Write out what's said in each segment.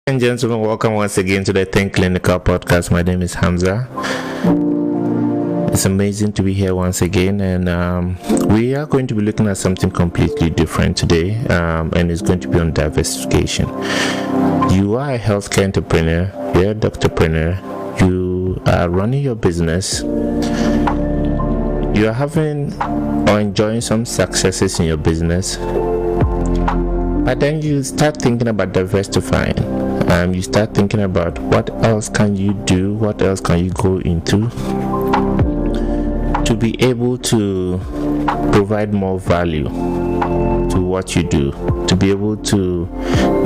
And gentlemen, welcome once again to the Think Clinical podcast. My name is Hamza. It's amazing to be here once again, and we are going to be looking at something completely different today, and it's going to be on diversification. You are a healthcare entrepreneur, you're a doctorpreneur, you are running your business, you are having or enjoying some successes in your business, but then you start thinking about diversifying. You start thinking about what else can you do, what else can you go into to be able to provide more value to what you do, to be able to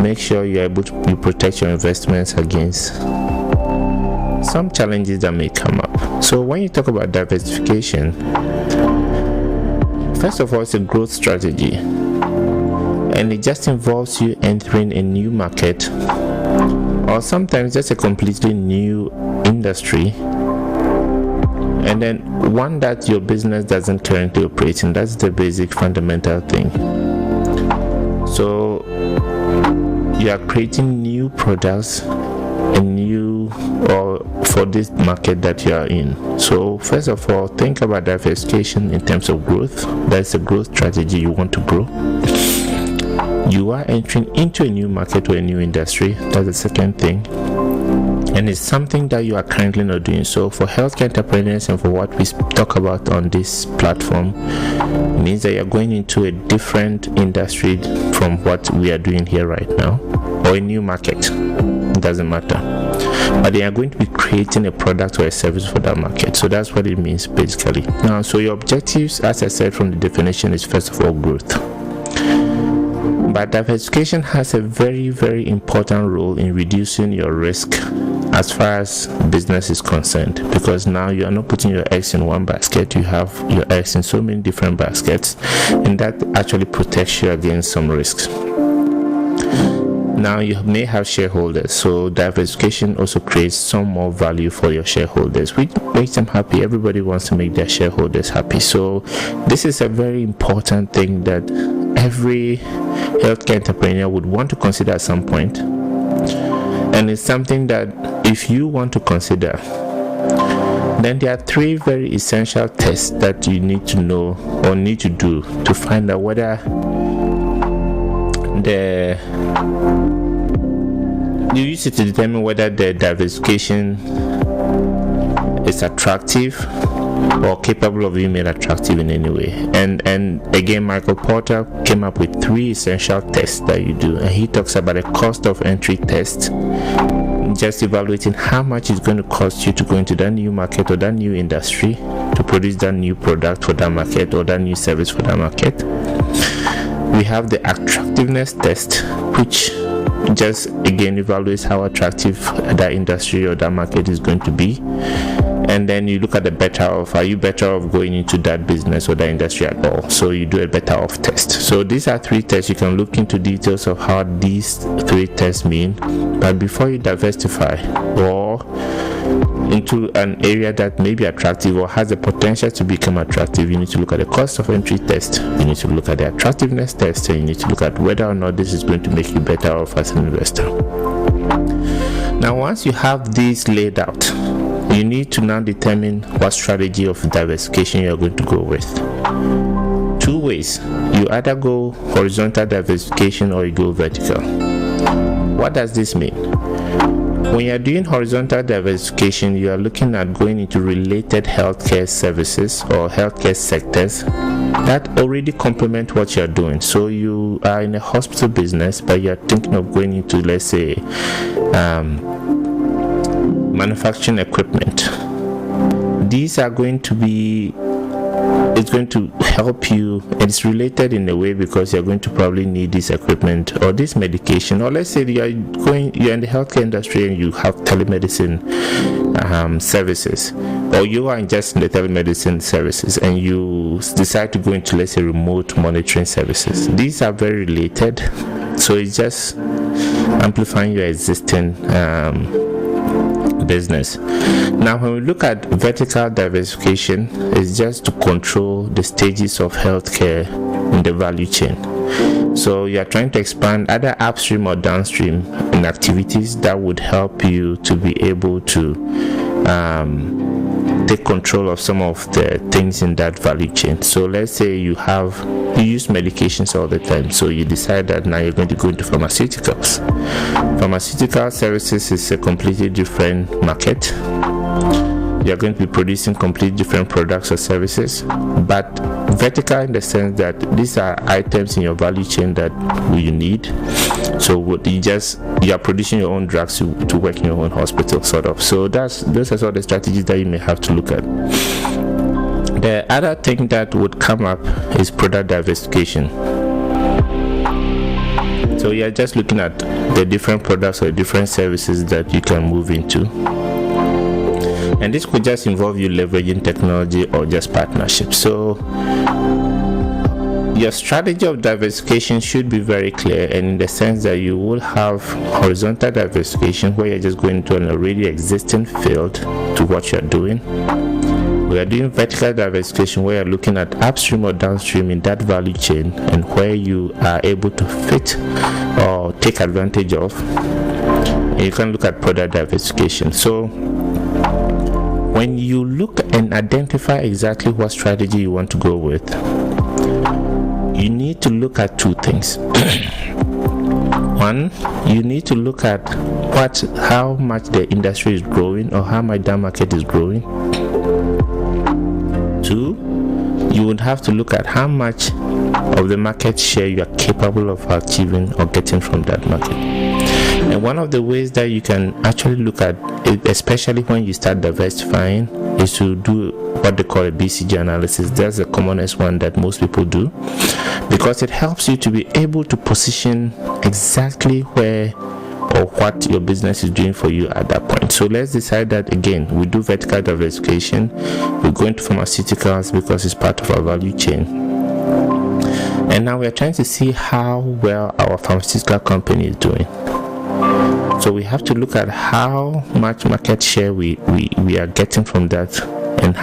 make sure you're able to protect your investments against some challenges that may come up. So when you talk about diversification, first of all, it's a growth strategy, and it just involves you entering a new market, or sometimes just a completely new industry, and then one that your business doesn't currently operate in. That's the basic fundamental thing. So you are creating new products or for this market that you are in. So first of all, think about diversification in terms of growth. That's a growth strategy. You want to grow. You are entering into a new market or a new industry. That's the second thing, and it's something that you are currently not doing. So for healthcare entrepreneurs and for what we talk about on this platform, it means that you're going into a different industry from what we are doing here right now, or a new market. It doesn't matter, but they are going to be creating a product or a service for that market. So that's what it means basically. Now, so your objectives, as I said from the definition, is first of all growth. But diversification has a very, very important role in reducing your risk as far as business is concerned, because now you are not putting your eggs in one basket. You have your eggs in so many different baskets, and that actually protects you against some risks. Now you may have shareholders, so diversification also creates some more value for your shareholders, which makes them happy. Everybody wants to make their shareholders happy. So this is a very important thing that every healthcare entrepreneur would want to consider at some point, and it's something that if you want to consider, then there are three very essential tests that you need to know or need to do to find out whether you use it to determine whether the diversification is attractive or capable of being made attractive in any way. And again, Michael Porter came up with three essential tests that you do, and he talks about a cost of entry test, just evaluating how much it's going to cost you to go into that new market or that new industry to produce that new product for that market or that new service for that market. We have the attractiveness test, which just again evaluates how attractive that industry or that market is going to be. And then you look at the better off. Are you better off going into that business or that industry at all? So you do a better off test. So these are three tests. You can look into details of how these three tests mean. But before you diversify or into an area that may be attractive or has the potential to become attractive, you need to look at the cost of entry test, you need to look at the attractiveness test, and you need to look at whether or not this is going to make you better off as an investor. Now, once you have these laid out, you need to now determine what strategy of diversification you're going to go with. Two ways: you either go horizontal diversification or you go vertical. What does this mean? When you're doing horizontal diversification, you are looking at going into related healthcare services or healthcare sectors that already complement what you're doing. So you are in a hospital business, but you're thinking of going into, let's say, manufacturing equipment. These are going to be, it's going to help you, and it's related in a way because you're going to probably need this equipment or this medication. Or let's say you're in the healthcare industry and you have telemedicine services, or you are just in the telemedicine services and you decide to go into, let's say, remote monitoring services. These are very related, so it's just amplifying your existing business. Now, when we look at vertical diversification, it's just to control the stages of healthcare in the value chain. So you are trying to expand either upstream or downstream in activities that would help you to be able to take control of some of the things in that value chain. So let's say you use medications all the time, so you decide that now you're going to go into pharmaceuticals. Pharmaceutical services is a completely different market. You're going to be producing completely different products or services, but vertical in the sense that these are items in your value chain that you need. So you are producing your own drugs to work in your own hospital, sort of. So those are sort of the strategies that you may have to look at. The other thing that would come up is product diversification. So you're just looking at the different products or different services that you can move into. And this could just involve you leveraging technology or just partnerships. So your strategy of diversification should be very clear, and in the sense that you will have horizontal diversification where you're just going to an already existing field to what you're doing. We are doing vertical diversification where you're looking at upstream or downstream in that value chain and where you are able to fit or take advantage of. And you can look at product diversification. So when you look and identify exactly what strategy you want to go with, you need to look at two things. One, you need to look at how much the industry is growing or how much that market is growing. Two, you would have to look at how much of the market share you are capable of achieving or getting from that market. And one of the ways that you can actually look at it, especially when you start diversifying, is to do what they call a BCG analysis. That's the commonest one that most people do, because it helps you to be able to position exactly where or what your business is doing for you at that point. So let's decide that again, we do vertical diversification, we go into pharmaceuticals because it's part of our value chain. And now we're trying to see how well our pharmaceutical company is doing. So we have to look at how much market share we are getting from that, and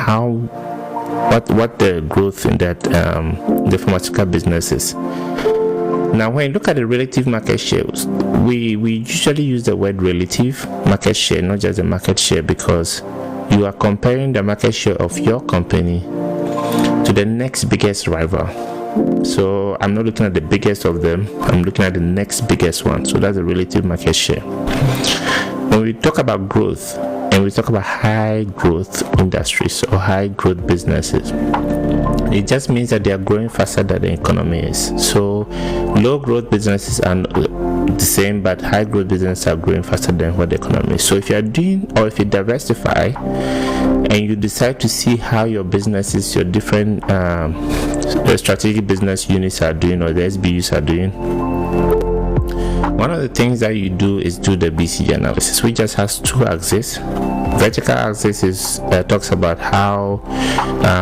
what the growth in that the pharmaceutical business is. Now when you look at the relative market shares, we usually use the word relative market share, not just the market share, because you are comparing the market share of your company to the next biggest rival. So I'm not looking at the biggest of them, I'm looking at the next biggest one. So that's the relative market share. When we talk about growth and we talk about high growth industries or high growth businesses, it just means that they are growing faster than the economy is. So low growth businesses are the same, but high growth businesses are growing faster than what the economy is. So if you are doing, or if you diversify and you decide to see how your businesses, your different strategic business units are doing, or the SBUs are doing, one of the things that you do is do the BCG analysis, which just has two axes. Vertical axis talks about how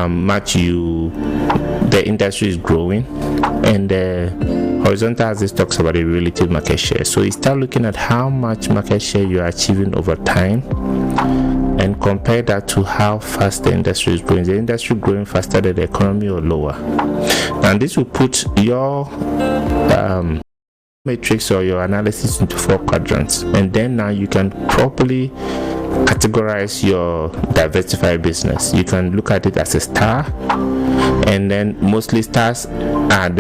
much the industry is growing, and the horizontal axis talks about the relative market share. So you start looking at how much market share you are achieving over time, and compare that to how fast the industry is growing. Is the industry growing faster than the economy or lower? And this will put your matrix or your analysis into 4 quadrants, and then now you can properly categorize your diversified business. You can look at it as a star, and then mostly stars are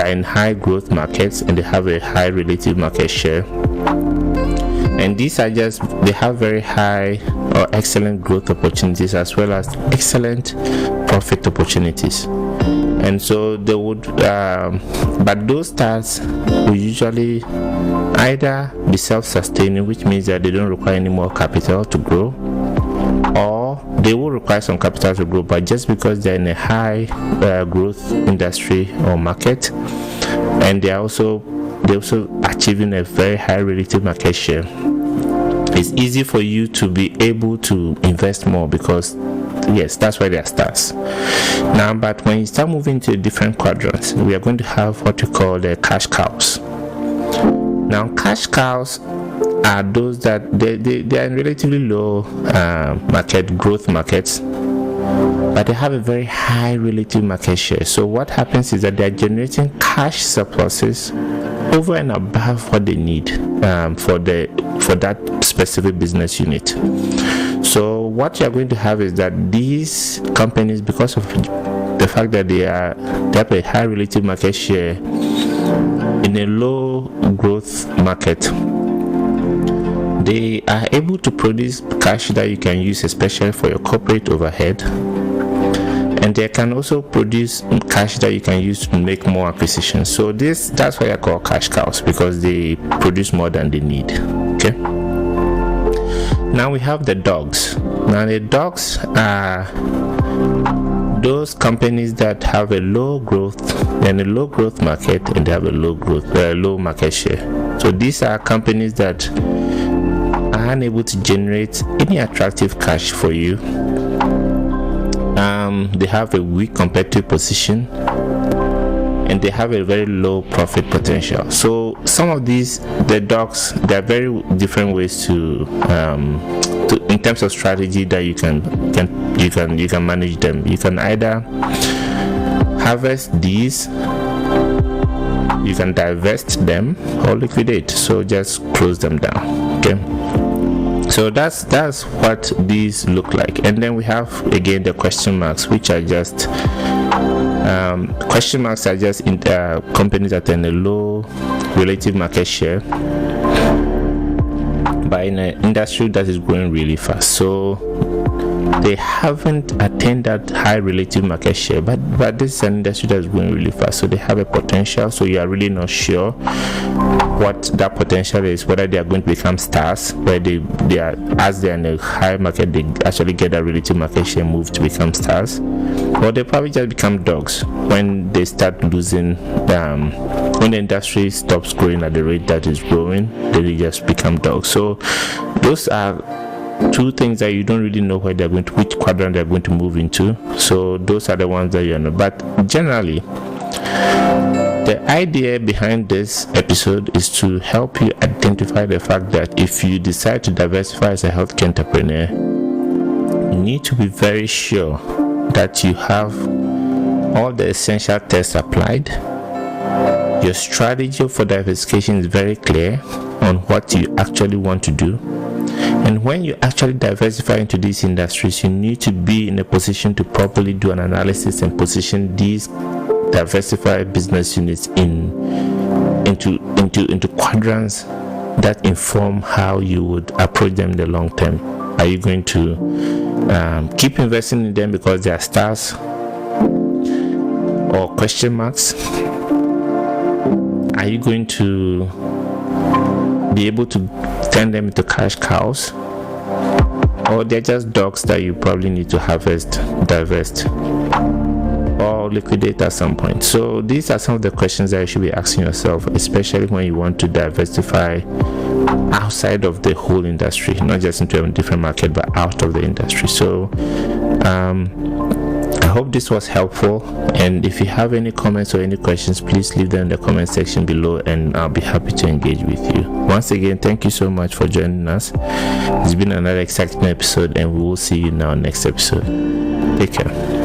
in high growth markets and they have a high relative market share, and these are just, they have very high or excellent growth opportunities as well as excellent profit opportunities. And so they would but those stars will usually either be self-sustaining, which means that they don't require any more capital to grow, or they will require some capital to grow, but just because they're in a high growth industry or market, and they're also achieving a very high relative market share, it's easy for you to be able to invest more, because yes, that's why they are stars. Now, but when you start moving to different quadrants, we are going to have what we call the cash cows. Now, cash cows are those that they are in relatively low growth markets, but they have a very high relative market share. So what happens is that they're generating cash surpluses over and above what they need for that specific business unit. So what you're going to have is that these companies, because of the fact that they have a high relative market share in a low growth market, they are able to produce cash that you can use especially for your corporate overhead, and they can also produce cash that you can use to make more acquisitions. So that's why I call cash cows, because they produce more than they need. Okay, now we have the dogs. Now the dogs are those companies that have a low growth market, and they have a low market share. So these are companies that are unable to generate any attractive cash for you. They have a weak competitive position, and they have a very low profit potential. So some of these, the dogs, there are very different ways to in terms of strategy that you can manage them. You can either harvest these, you can divest them, or liquidate. So just close them down. Okay, so that's what these look like. And then we have again the question marks, which are just question marks are just in companies that are in a low relative market share, but in an industry that is growing really fast. So they haven't attained that high relative market share, but this is an industry that is growing really fast, so they have a potential. So you are really not sure what that potential is, whether they are going to become stars, where they are, as they are in a high market, they actually get a relative market share move to become stars, or they probably just become dogs when they start losing. When the industry stops growing at the rate that is growing, they just become dogs. So those are two things that you don't really know where they're going to, which quadrant they're going to move into. So those are the ones that you know. But generally, the idea behind this episode is to help you identify the fact that if you decide to diversify as a healthcare entrepreneur, you need to be very sure that you have all the essential tests applied. Your strategy for diversification is very clear on what you actually want to do. And when you actually diversify into these industries, you need to be in a position to properly do an analysis and position these diversified business units into quadrants that inform how you would approach them in the long term. Are you going to keep investing in them because they are stars or question marks? Are you going to be able to turn them into cash cows, or they're just dogs that you probably need to harvest, divest, or liquidate at some point? So these are some of the questions that you should be asking yourself, especially when you want to diversify outside of the whole industry, not just into a different market, but out of the industry. So I hope this was helpful, and if you have any comments or any questions, please leave them in the comment section below, and I'll be happy to engage with you. Once again, thank you so much for joining us. It's been another exciting episode, and we will see you in our next episode. Take care.